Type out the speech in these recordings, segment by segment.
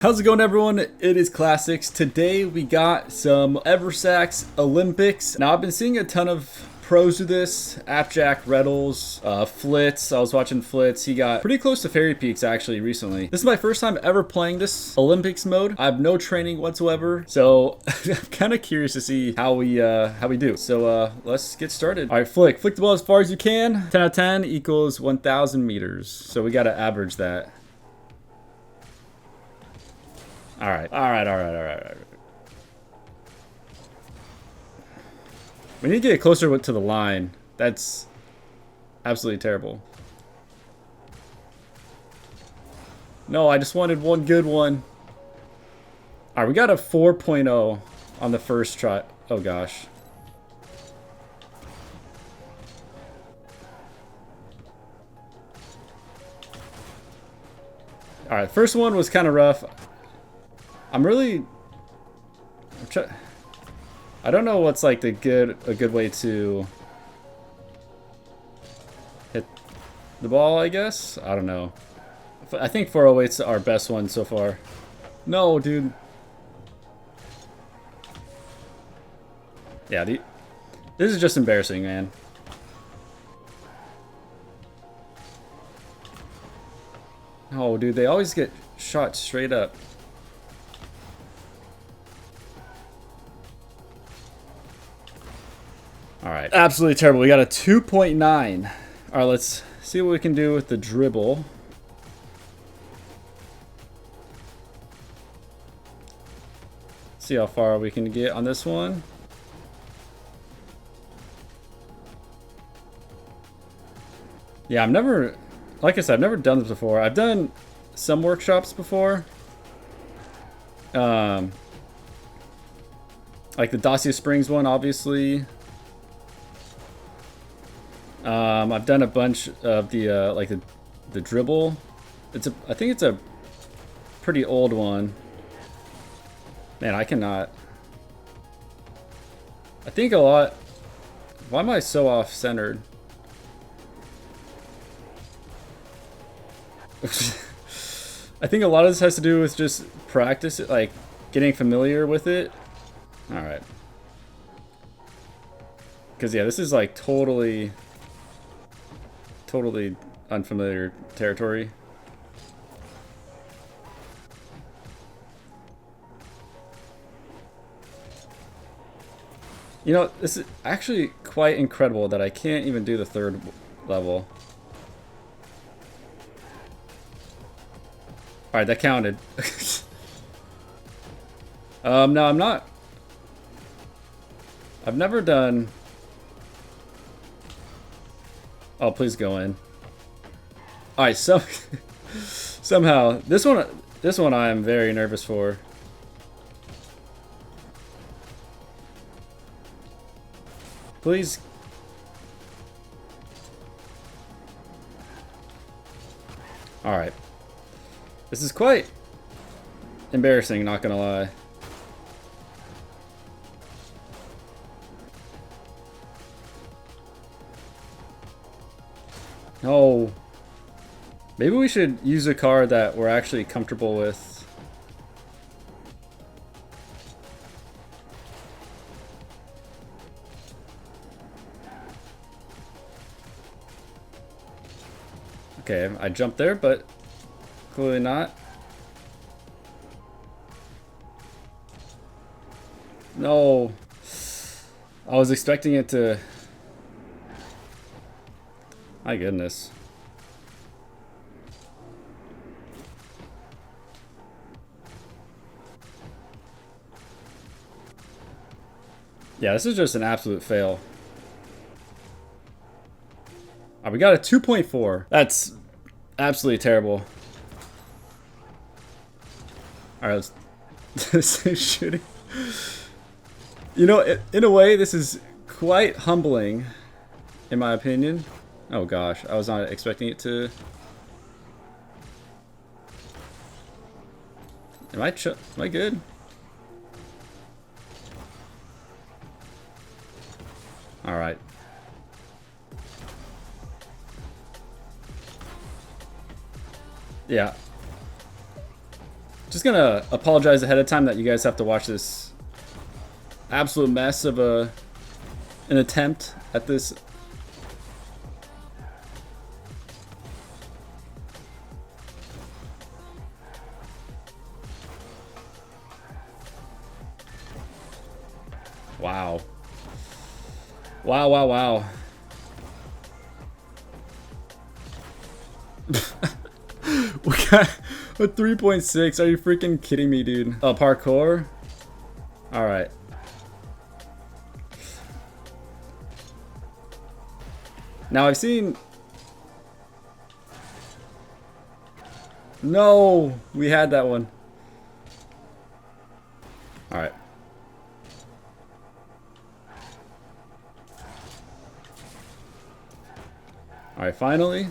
How's it going, everyone? It is Classics. Today we got some Eversax Olympics. Now I've been seeing a ton of pros do this. Appjack, Reddles, Flitz. I was watching Flitz. He got pretty close to Fairy Peaks actually recently. This is my first time ever playing this Olympics mode. I have no training whatsoever, so I'm kind of curious to see how we do. So let's get started. All right, flick the ball as far as you can. 10 out of 10 equals 1,000 meters. So we got to average that. All right. We need to get closer to the line. That's absolutely terrible. No, I just wanted one good one. All right, we got a 4.0 on the first try. Oh, gosh. All right, first one was kind of rough. I don't know what's like a good way to hit the ball, I guess. I don't know. I think 408's our best one so far. No, dude. Yeah, this is just embarrassing, man. Oh, dude, they always get shot straight up. Alright, absolutely terrible. We got a 2.9. Alright, let's see what we can do with the dribble. See how far we can get on this one. Yeah, like I said, I've never done this before. I've done some workshops before. Like the Dacia Springs one, obviously. I've done a bunch of the like the dribble. I think it's a pretty old one. Man, I cannot. I think a lot. Why am I so off centered? I think a lot of this has to do with just practice, like getting familiar with it. All right. Because yeah, this is like totally unfamiliar territory. You know, this is actually quite incredible that I can't even do the third level. Alright, that counted. No, I'm not. I've never done... Oh, please go in. All right, somehow this one I am very nervous for. Please. All right. This is quite embarrassing, not gonna lie. No. Maybe we should use a car that we're actually comfortable with. Okay, I jumped there, but clearly not. No. I was expecting it to... My goodness. Yeah, this is just an absolute fail. We got a 2.4. That's absolutely terrible. Alright, let's shooting. You know, in a way, this is quite humbling, in my opinion. Oh gosh, I was not expecting it to... Am I good? Alright. Yeah. Just gonna apologize ahead of time that you guys have to watch this absolute mess of an attempt at this. Wow. Wow, wow, wow. We got a 3.6. Are you freaking kidding me, dude? Oh, parkour? Alright. Now I've seen... No! We had that one. Alright. Alright, finally.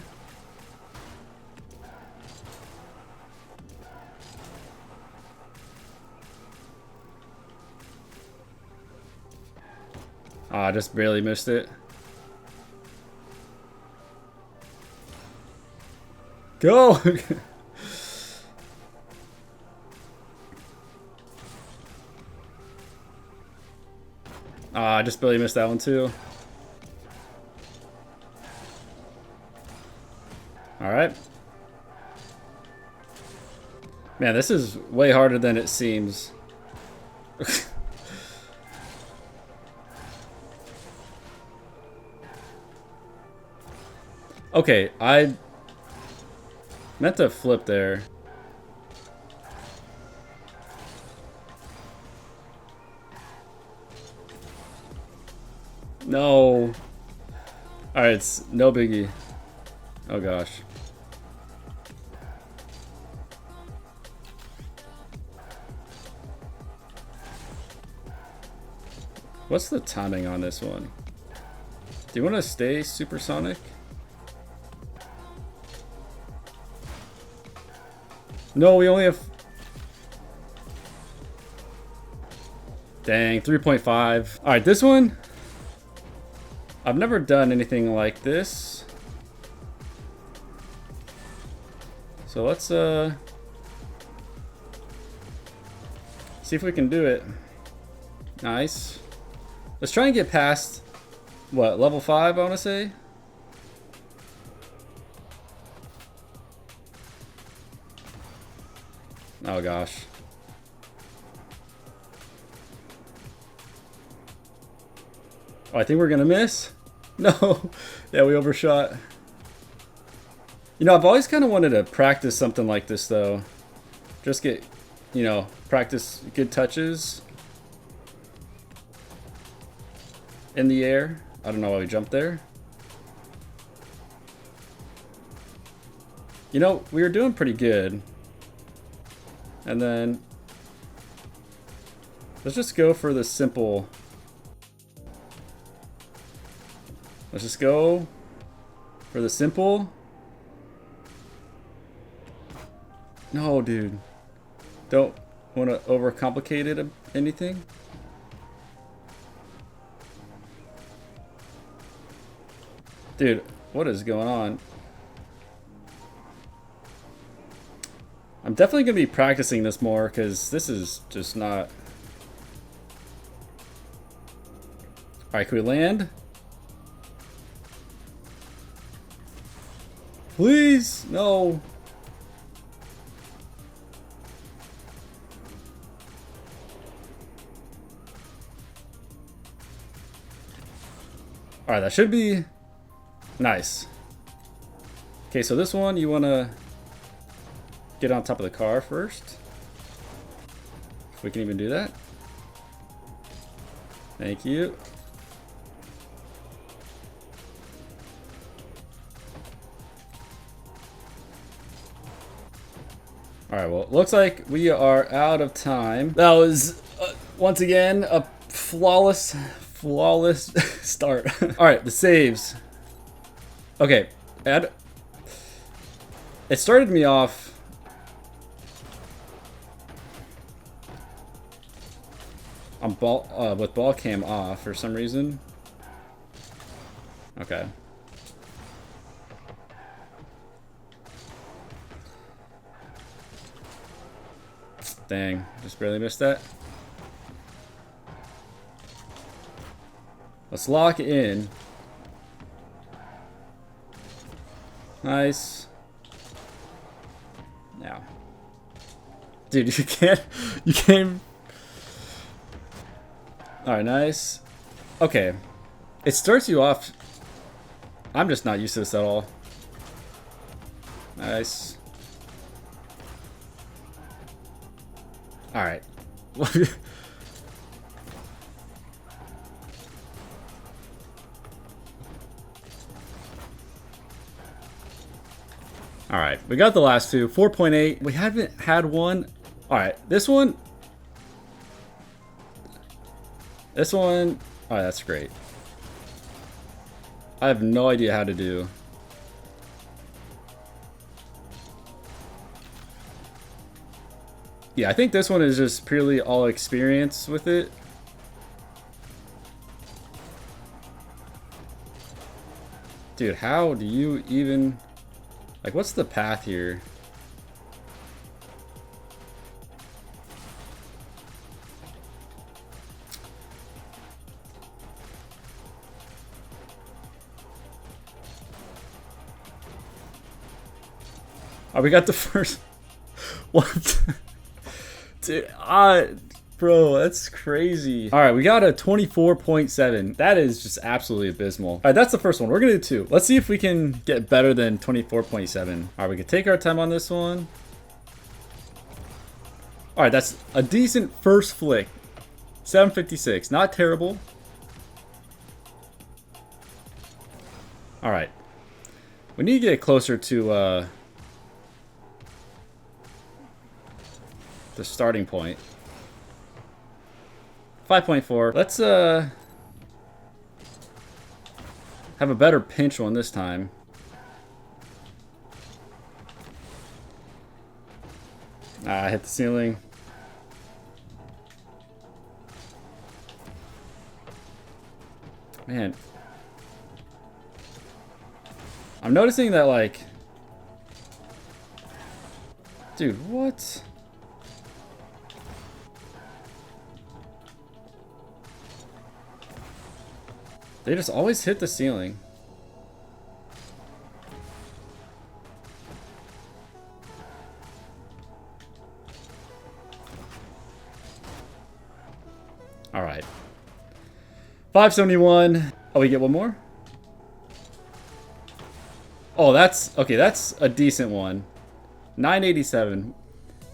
Oh, I just barely missed it. Go! Ah, I just barely missed that one too. Alright. Man, this is way harder than it seems. Okay, I meant to flip there. No. Alright, it's no biggie. Oh gosh. What's the timing on this one? Do you want to stay supersonic? No, we only have... Dang, 3.5. Alright, this one... I've never done anything like this. So let's see if we can do it. Nice. Let's try and get past, what, level 5, I want to say? Oh gosh. Oh, I think we're gonna miss. No. Yeah, we overshot. You know, I've always kind of wanted to practice something like this though. Just get, you know, practice good touches in the air. I don't know why we jumped there. You know, we were doing pretty good. And then let's just go for the simple. Let's just go for the simple. No, dude. Don't want to overcomplicate it anything. Dude, what is going on? I'm definitely going to be practicing this more because this is just not... Alright, can we land? Please! No! Alright, that should be nice. Okay, so this one, you want to get on top of the car first. If we can even do that. Thank you. Alright, well, it looks like we are out of time. That was, once again, a flawless start. Alright, the saves. Okay, it started me off on ball with ball cam off for some reason. Okay. Dang, just barely missed that. Let's lock in. Nice. Now. Dude, you can't. Alright, nice. Okay. It starts you off. I'm just not used to this at all. Nice. Alright. Alright, we got the last two. 4.8. We haven't had one. Alright, this one. This one. Alright, that's great. I have no idea how to do. Yeah, I think this one is just purely all experience with it. Dude, how do you even... Like, what's the path here? Oh, we got the first... What? Dude, bro, that's crazy. All right, we got a 24.7. That is just absolutely abysmal. All right, that's the first one. We're gonna do two. Let's see if we can get better than 24.7. All right, we can take our time on this one. All right, that's a decent first flick. 756, not terrible. All right, we need to get closer to the starting point. 5.4. Let's have a better pinch one this time. I hit the ceiling. Man. I'm noticing that, like... Dude, what? They just always hit the ceiling. All right. 571. Oh, we get one more? Oh, that's... Okay, that's a decent one. 987.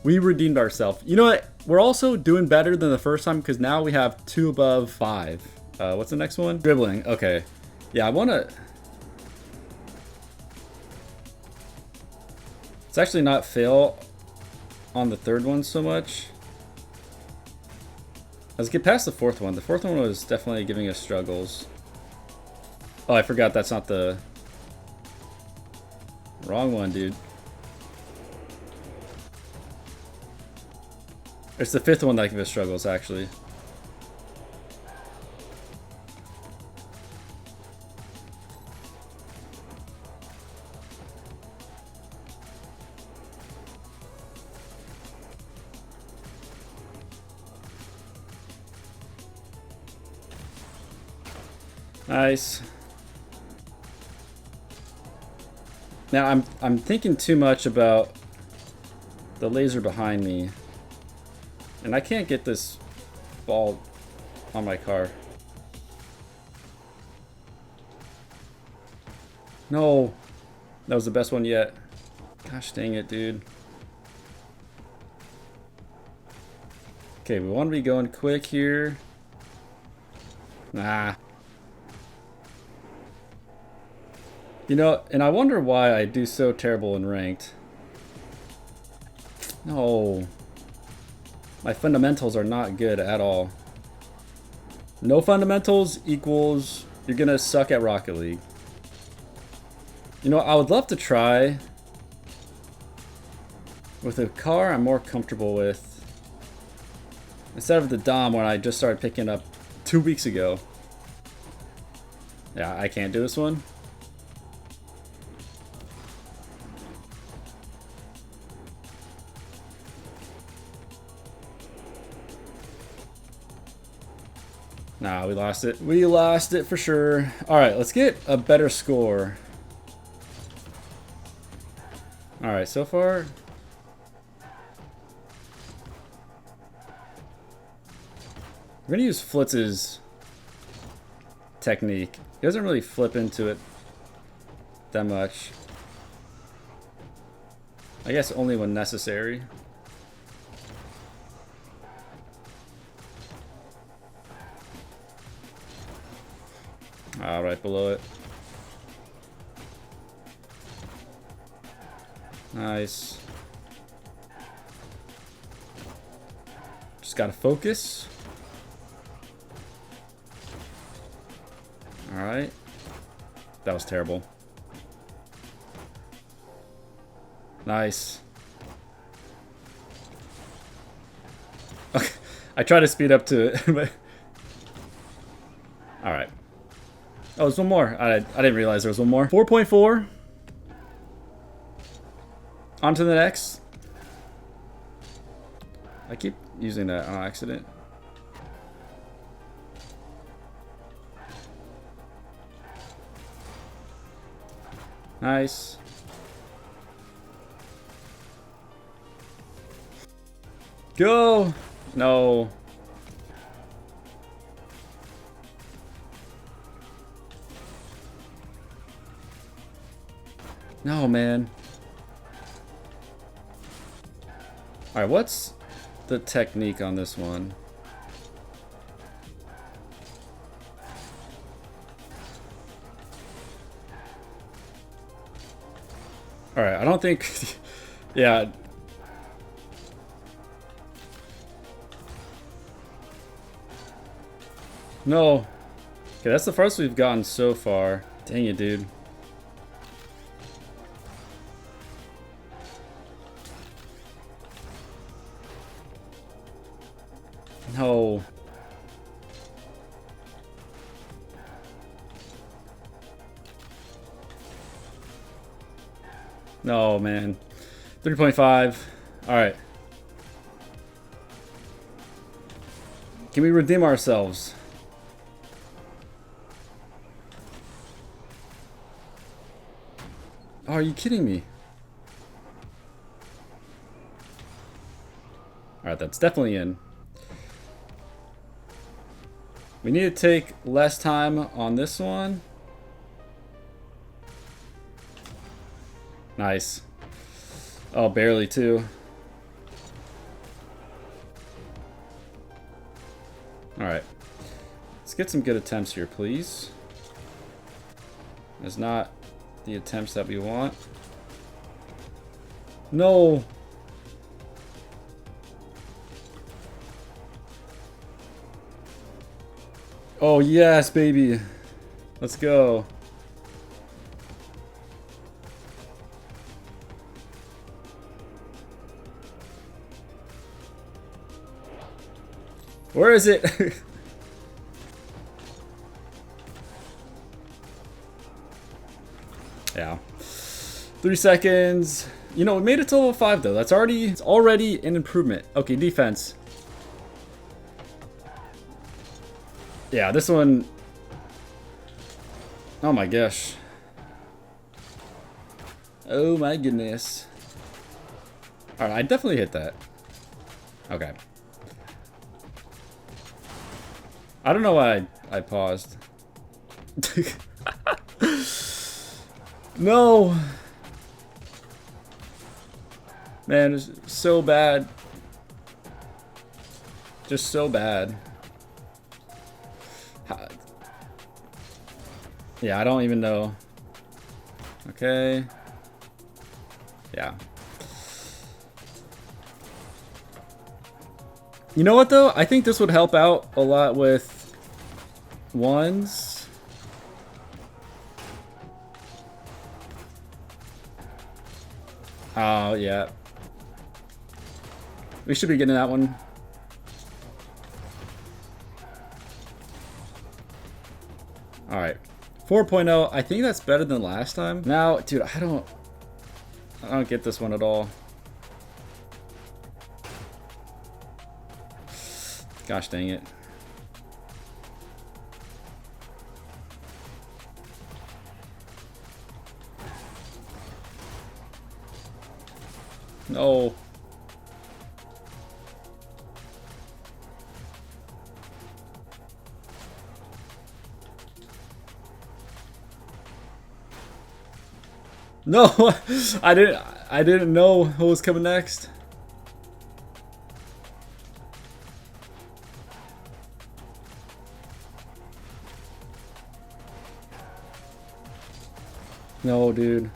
We redeemed ourselves. You know what? We're also doing better than the first time because now we have 2 above 5. What's the next one? Dribbling. Okay. Yeah, I want to... It's actually not fail on the third one so much. Let's get past the fourth one. The fourth one was definitely giving us struggles. Oh, I forgot that's not the... Wrong one, dude. It's the fifth one that gives us struggles, actually. Nice. Now I'm thinking too much about the laser behind me. And I can't get this ball on my car. No. That was the best one yet. Gosh dang it, dude. Okay, we want to be going quick here. Nah. You know, and I wonder why I do so terrible in ranked. No. My fundamentals are not good at all. No fundamentals equals you're gonna suck at Rocket League. You know, I would love to try with a car I'm more comfortable with instead of the Dom when I just started picking up 2 weeks ago. Yeah, I can't do this one. Nah, we lost it. We lost it for sure. All right, let's get a better score. All right, so far. We're gonna use Flitz's technique. He doesn't really flip into it that much. I guess only when necessary. Right below it. Nice. Just gotta focus. Alright. That was terrible. Nice. Okay. I tried to speed up to it, but... Alright. Oh, there's one more. I didn't realize there was one more. 4.4. On to the next. I keep using that on accident. Nice. Go! No. No, man. Alright, what's the technique on this one? Alright, I don't think... yeah. No. Okay, that's the first we've gotten so far. Dang it, dude. No. No, man. 3.5. Alright. Can we redeem ourselves? Oh, are you kidding me? Alright, that's definitely in. We need to take less time on this one. Nice. Oh, barely too. Alright. Let's get some good attempts here, please. It's not the attempts that we want. No! Oh, yes, baby. Let's go. Where is it? Yeah. 3 seconds. You know, we made it to level 5 though. It's already an improvement. Okay, defense. Yeah, this one. Oh my gosh. Oh my goodness. Alright, I definitely hit that. Okay. I don't know why I paused. No! Man, it's so bad. Just so bad. Yeah, I don't even know. Okay. Yeah. You know what though? I think this would help out a lot with ones. Oh, yeah. We should be getting that one. Alright. 4.0. I think that's better than last time. Now, dude, I don't get this one at all. Gosh dang it. No. No, I didn't know what was coming next. No, dude.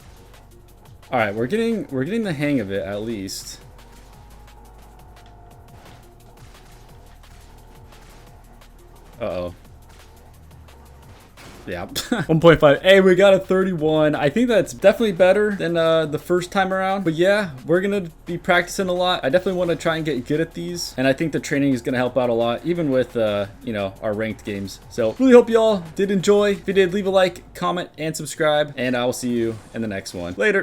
All right, we're getting the hang of it at least. Uh-oh. Yeah, 1.5. Hey, we got a 31. I think that's definitely better than the first time around. But yeah, we're gonna be practicing a lot. I definitely want to try and get good at these, and I think the training is gonna help out a lot, even with you know, our ranked games. So really hope y'all did enjoy. If you did, leave a like, comment, and subscribe, and I will see you in the next one. Later.